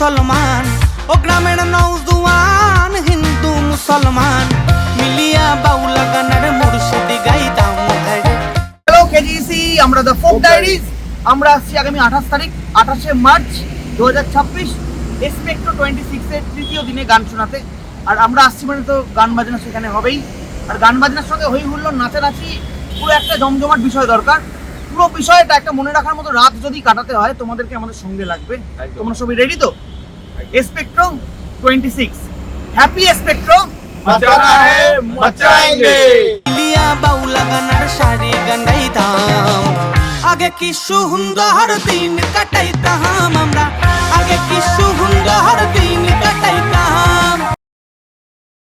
মুসলমান ও গ্রামের নওজোয়ান হিন্দু মুসলমান মিলিয়া বাউলা গানের মুর্শিদি গাইতাম। হ্যালো কেজিসি, আমরা দ্য ফোক ডায়েরিজ। আমরা আসছি আগামী 28 তারিখ 28শে মার্চ 2026 এসপেক্ট্রো 26 এর তৃতীয় দিনে গান শোনাতে। আর আমরা আসছি মানে তো গান বাজনা সেখানে হবেই, আর গান বাজনার সঙ্গে হই হুল্লোড় নাচানাচি, পুরো একটা জমজমাট বিষয় দরকার। পুরো বিষয়টা একটা মনে রাখার মতো রাত যদি কাটাতে হয় তোমাদেরকে আমাদের সঙ্গে লাগবে। তোমরা সবাই রেডি তো? এসপেক্ট্রো 26, হ্যাপি এসপেক্ট্রো, मचाना है मचाएंगे। মিলিয়া বাউলা গানের সারি গান গাইতাম, আগে কি সুন্দর দিন কাটাইতাম আমরা।